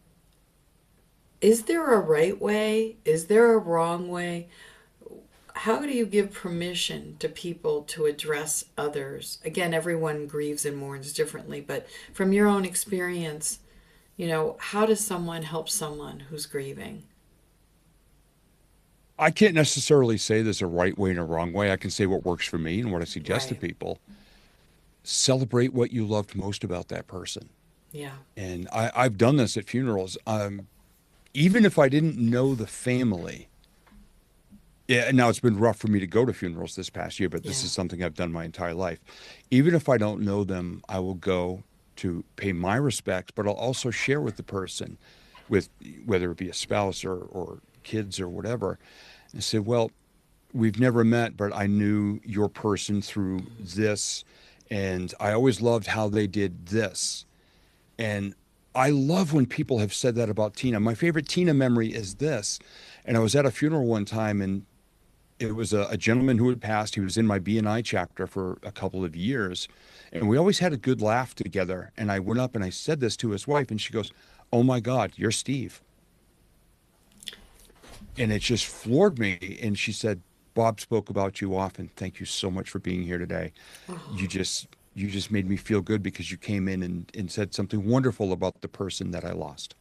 Speaker 1: is there a right way? Is there a wrong way? How do you give permission to people to address others? Again, everyone grieves and mourns differently, but from your own experience, you know, how does someone help someone who's grieving?
Speaker 2: I can't necessarily say there's a right way and a wrong way. I can say what works for me and what I suggest to
Speaker 1: Right.
Speaker 2: people. Celebrate what you loved most about that person.
Speaker 1: Yeah.
Speaker 2: And I've done this at funerals. Even if I didn't know the family, yeah, now it's been rough for me to go to funerals this past year, but this
Speaker 1: Yeah.
Speaker 2: is something I've done my entire life. Even if I don't know them, I will go to pay my respects, but I'll also share with the person, with whether it be a spouse or kids or whatever, and say, well, we've never met, but I knew your person through this, and I always loved how they did this. And I love when people have said that about Tina. My favorite Tina memory is this. And I was at a funeral one time, and it was a gentleman who had passed. He was in my BNI chapter for a couple of years, and we always had a good laugh together. And I went up and I said this to his wife, and she goes, "Oh my God, you're Steve." And it just floored me. And she said, "Bob spoke about you often. Thank you so much for being here today. You
Speaker 1: Oh,
Speaker 2: just you just made me feel good because you came in and said something wonderful about the person that I lost."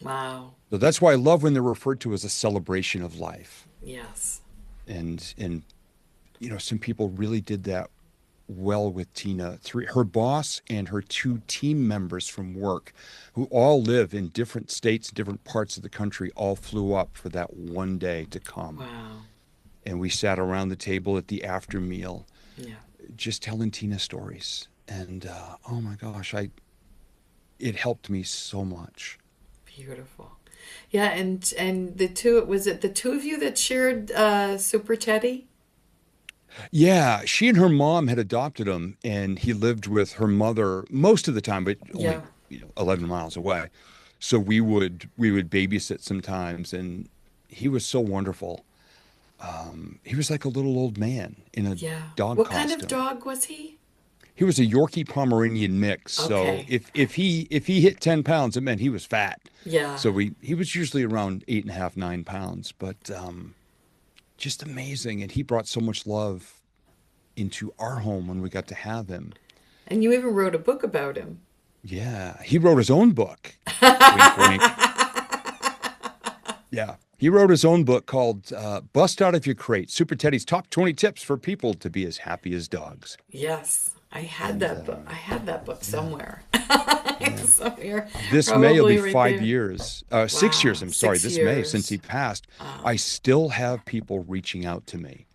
Speaker 1: wow.
Speaker 2: So that's why I love when they're referred to as a celebration of life.
Speaker 1: Yes.
Speaker 2: And you know, some people really did that well with Tina. Her boss and her two team members from work, who all live in different states, different parts of the country, all flew up for that one day to come.
Speaker 1: Wow.
Speaker 2: And we sat around the table at the after meal,
Speaker 1: Yeah.
Speaker 2: just telling Tina stories. And oh my gosh, I it helped me so much.
Speaker 1: Beautiful. Yeah, and the two was it the two of you that shared Super Teddy?
Speaker 2: Yeah, she and her mom had adopted him, and he lived with her mother most of the time, but
Speaker 1: Yeah.
Speaker 2: only 11 miles away. So we would babysit sometimes, and he was so wonderful. He was like a little old man in a
Speaker 1: Yeah.
Speaker 2: dog
Speaker 1: What kind of
Speaker 2: costume.
Speaker 1: dog was he?
Speaker 2: He was a Yorkie Pomeranian mix. So
Speaker 1: Okay.
Speaker 2: if he hit 10 pounds, it meant he was fat.
Speaker 1: Yeah.
Speaker 2: So he was usually around 8.5, 9 pounds, but just amazing. And he brought so much love into our home when we got to have him.
Speaker 1: And you even wrote a book about him.
Speaker 2: Yeah, he wrote his own book. Wink, wink. Yeah. He wrote his own book called Bust Out of Your Crate, Super Teddy's Top 20 Tips for People to Be as Happy as Dogs.
Speaker 1: Yes. I had
Speaker 2: And
Speaker 1: that book. I had that book
Speaker 2: yeah,
Speaker 1: somewhere.
Speaker 2: yeah.
Speaker 1: Somewhere.
Speaker 2: This May will be
Speaker 1: Probably right
Speaker 2: 5
Speaker 1: there.
Speaker 2: years, 6 years,
Speaker 1: Wow.
Speaker 2: I'm sorry,
Speaker 1: Six
Speaker 2: this May since he
Speaker 1: years.
Speaker 2: passed.
Speaker 1: Oh,
Speaker 2: I still have people reaching out to me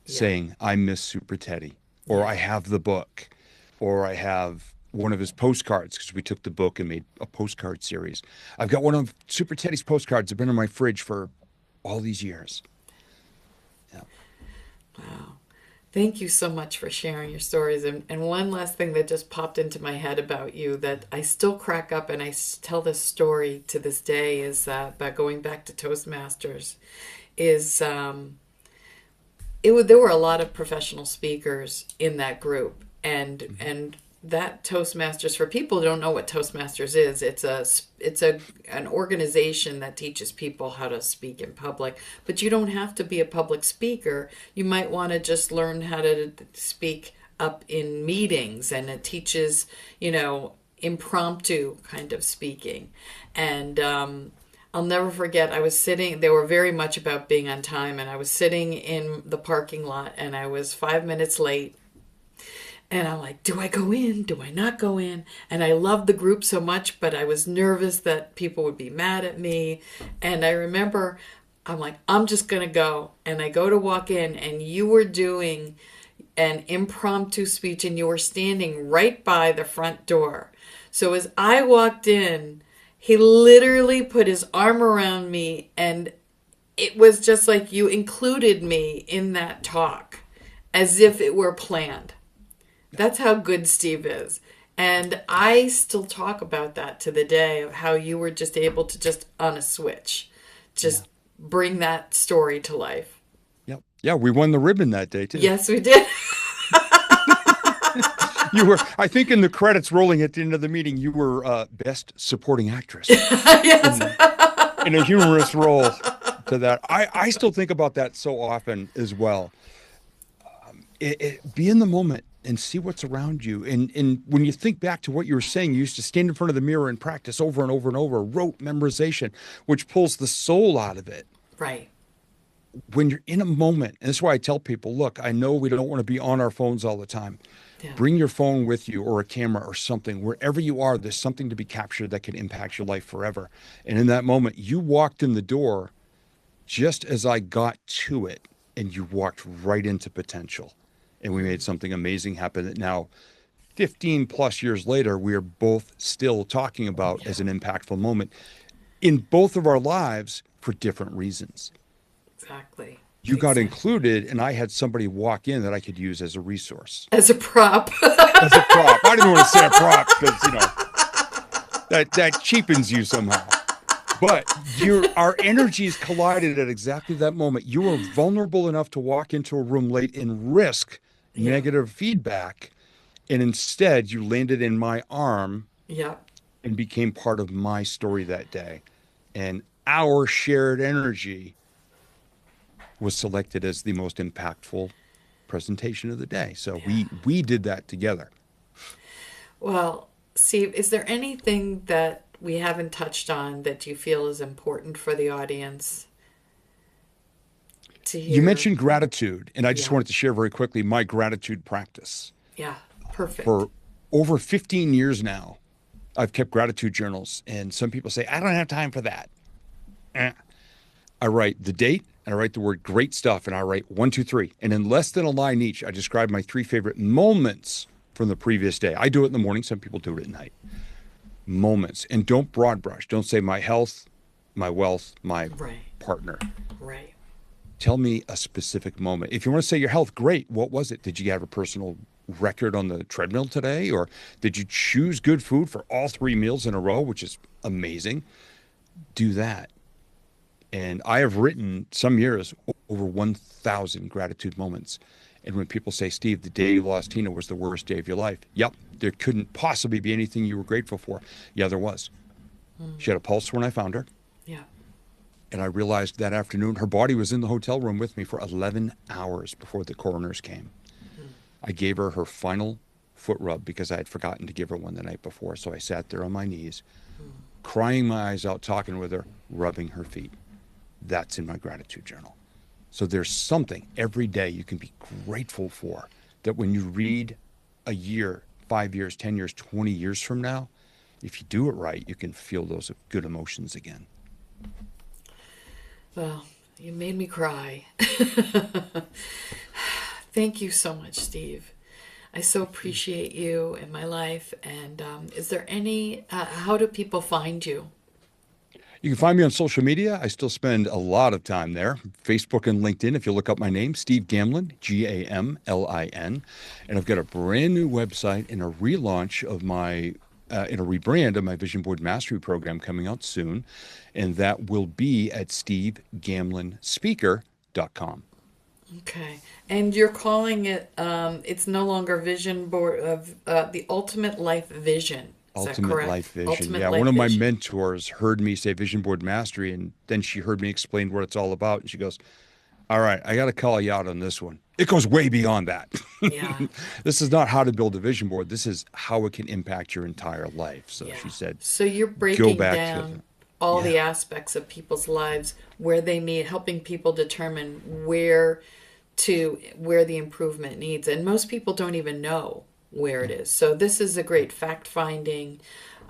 Speaker 1: yeah.
Speaker 2: saying, I miss Super Teddy, or I
Speaker 1: Yeah.
Speaker 2: have the book, or I have one of his postcards because we took the book and made a postcard series. I've got one of Super Teddy's postcards that have been in my fridge for all these years. Yeah.
Speaker 1: Wow. Thank you so much for sharing your stories. And one last thing that just popped into my head about you that I still crack up and tell this story to this day is about going back to Toastmasters is there were a lot of professional speakers in that group
Speaker 2: Mhm.
Speaker 1: and that Toastmasters, for people who don't know what Toastmasters is, it's a an organization that teaches people how to speak in public, but you don't have to be a public speaker. You might want to just learn how to speak up in meetings, and it teaches, impromptu kind of speaking. And I'll never forget, I was sitting, they were very much about being on time, and I was sitting in the parking lot and I was 5 minutes late. And I'm like, do I go in? Do I not go in? And I loved the group so much, but I was nervous that people would be mad at me. And I remember I'm like, I'm just going to go. And I go to walk in, and you were doing an impromptu speech, and you were standing right by the front door. So as I walked in, he literally put his arm around me, and it was just like you included me in that talk as if it were planned. That's how good Steve is. And I still talk about that to the day of how you were just able to just on a switch,
Speaker 2: Yeah.
Speaker 1: just bring that story to life.
Speaker 2: Yep. Yeah, we won the ribbon that day too.
Speaker 1: Yes, we did.
Speaker 2: You were, I think, in the credits rolling at the end of the meeting, you were best supporting actress
Speaker 1: Yes.
Speaker 2: in in a humorous role to that. I still think about that so often as well. Be in the moment and see what's around you. And when you think back to what you were saying, you used to stand in front of the mirror and practice over and over and over, rote memorization, which pulls the soul out of it.
Speaker 1: Right.
Speaker 2: When you're in a moment, and that's why I tell people, look, I know we don't want to be on our phones all the time.
Speaker 1: Yeah.
Speaker 2: Bring your phone with you or a camera or something. Wherever you are, there's something to be captured that can impact your life forever. And in that moment, you walked in the door just as I got to it, and you walked right into potential. And we made something amazing happen that now, 15 plus years later, we are both still talking about
Speaker 1: Yeah.
Speaker 2: as an impactful moment in both of our lives for different reasons.
Speaker 1: Exactly.
Speaker 2: You got
Speaker 1: Exactly.
Speaker 2: included, and I had somebody walk in that I could use as a resource,
Speaker 1: As a prop.
Speaker 2: as a prop. I didn't want to say a prop because, that cheapens you somehow. But our energies collided at exactly that moment. You were vulnerable enough to walk into a room late and risk
Speaker 1: Yeah.
Speaker 2: negative feedback. And instead, you landed in my arm
Speaker 1: Yeah.
Speaker 2: and became part of my story that day. And our shared energy was selected as the most impactful presentation of the day. So
Speaker 1: Yeah.
Speaker 2: we did that together.
Speaker 1: Well, Steve, is there anything that we haven't touched on that you feel is important for the audience to
Speaker 2: You
Speaker 1: hear?
Speaker 2: mentioned gratitude, and I just
Speaker 1: Yeah.
Speaker 2: wanted to share very quickly my gratitude practice.
Speaker 1: Yeah. Perfect.
Speaker 2: For over 15 years now, I've kept gratitude journals, and some people say, I don't have time for that. Eh. I write the date and I write the word great stuff, and I write one, two, three. And in less than a line each, I describe my three favorite moments from the previous day. I do it in the morning. Some people do it at night. Moments. And don't broad brush. Don't say my health, my wealth, my
Speaker 1: Right.
Speaker 2: partner.
Speaker 1: Right.
Speaker 2: Tell me a specific moment. If you want to say your health, great. What was it? Did you have a personal record on the treadmill today? Or did you choose good food for all three meals in a row, which is amazing? Do that. And I have written some years over 1,000 gratitude moments. And when people say, Steve, the day you lost Tina was the worst day of your life. Yep, there couldn't possibly be anything you were grateful for. Yeah, there was. She had a pulse when I found her.
Speaker 1: Yeah.
Speaker 2: And I realized that afternoon her body was in the hotel room with me for 11 hours before the coroners came. I gave her her final foot rub because I had forgotten to give her one the night before. So I sat there on my knees, crying my eyes out, talking with her, rubbing her feet. That's in my gratitude journal. So there's something every day you can be grateful for, that when you read a year, 5 years, 10 years, 20 years from now, if you do it right, you can feel those good emotions again.
Speaker 1: Well, you made me cry. Thank you so much, Steve. I so appreciate you in my life. And is there how do people find you?
Speaker 2: You can find me on social media. I still spend a lot of time there. Facebook and LinkedIn. If you look up my name, Steve Gamlin, Gamlin. And I've got a brand new website and a relaunch of in a rebrand of my Vision Board Mastery program coming out soon. And that will be at stevegamlinspeaker.com.
Speaker 1: Okay. And you're calling it, it's no longer Vision Board of the Ultimate Life Vision. Is that
Speaker 2: Ultimate Life
Speaker 1: correct?
Speaker 2: Vision.
Speaker 1: Ultimate
Speaker 2: Yeah, one
Speaker 1: Life
Speaker 2: of my
Speaker 1: Vision.
Speaker 2: mentors heard me say Vision Board Mastery, and then she heard me explain what it's all about. And she goes, all right, I got to call you out on this one. It goes way beyond that.
Speaker 1: Yeah.
Speaker 2: This is not how to build a vision board. This is how it can impact your entire life. So
Speaker 1: Yeah.
Speaker 2: she said,
Speaker 1: So you're
Speaker 2: go
Speaker 1: breaking
Speaker 2: back to
Speaker 1: down all
Speaker 2: yeah,
Speaker 1: the aspects of people's lives where they need, helping people determine where the improvement needs. And most people don't even know where it
Speaker 2: yeah,
Speaker 1: is. So this is a great fact finding,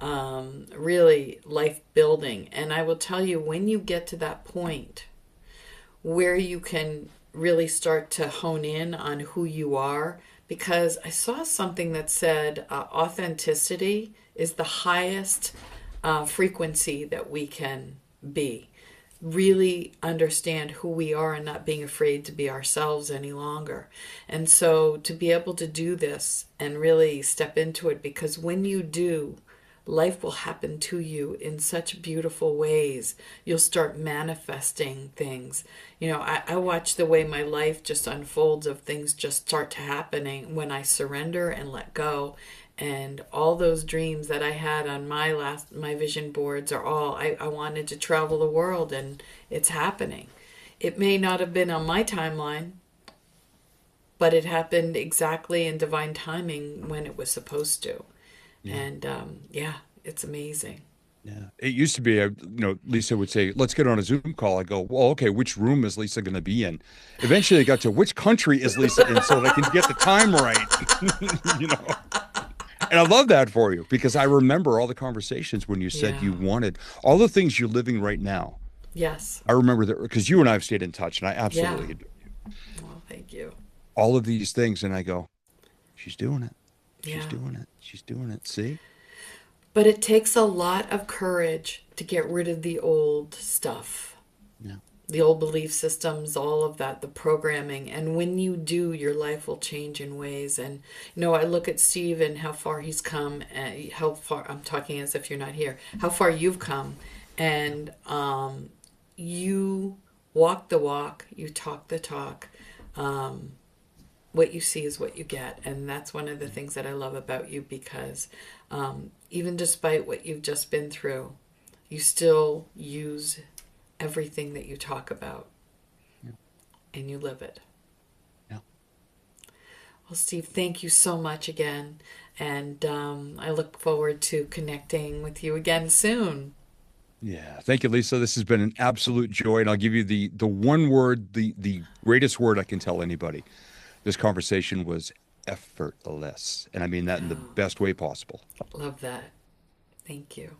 Speaker 1: really life building. And I will tell you, when you get to that point where you can really start to hone in on who you are, because I saw something that said authenticity is the highest frequency that we can be. Really understand who we are and not being afraid to be ourselves any longer. And so to be able to do this and really step into it, because when you do, life will happen to you in such beautiful ways. You'll start manifesting things. I watch the way my life just unfolds, of things just start to happening when I surrender and let go. And all those dreams that I had on my vision boards are all, I wanted to travel the world, and it's happening. It may not have been on my timeline, but it happened exactly in divine timing when it was supposed to.
Speaker 2: yeah.
Speaker 1: And yeah, it's amazing.
Speaker 2: Yeah. It used to be, Lisa would say, let's get on a Zoom call. I go, well, okay, which room is Lisa going to be in? Eventually, I got to which country is Lisa in so that I can get the time right. you know. And I love that for you because I remember all the conversations when you said
Speaker 1: Yeah.
Speaker 2: you wanted all the things you're living right now.
Speaker 1: Yes.
Speaker 2: I remember that because you and I have stayed in touch, and I
Speaker 1: Yeah.
Speaker 2: absolutely adore
Speaker 1: Well, thank you.
Speaker 2: all of these things. And I go, she's doing it. She's
Speaker 1: Yeah.
Speaker 2: doing it. She's doing it. See?
Speaker 1: But it takes a lot of courage to get rid of the old stuff,
Speaker 2: Yeah.
Speaker 1: the old belief systems, all of that, the programming. And when you do, your life will change in ways. And, I look at Steve and how far he's come, and how far, I'm talking as if you're not here, how far you've come. And you walk the walk, you talk the talk. What you see is what you get. And that's one of the things that I love about you, because even despite what you've just been through, you still use everything that you talk about,
Speaker 2: Yeah.
Speaker 1: and you live it.
Speaker 2: Yeah.
Speaker 1: Well, Steve, thank you so much again. And I look forward to connecting with you again soon.
Speaker 2: Yeah. Thank you, Lisa. This has been an absolute joy. And I'll give you the one word, the greatest word I can tell anybody. This conversation was effortless. And I mean that in the
Speaker 1: Oh,
Speaker 2: best way possible.
Speaker 1: love that. Thank you.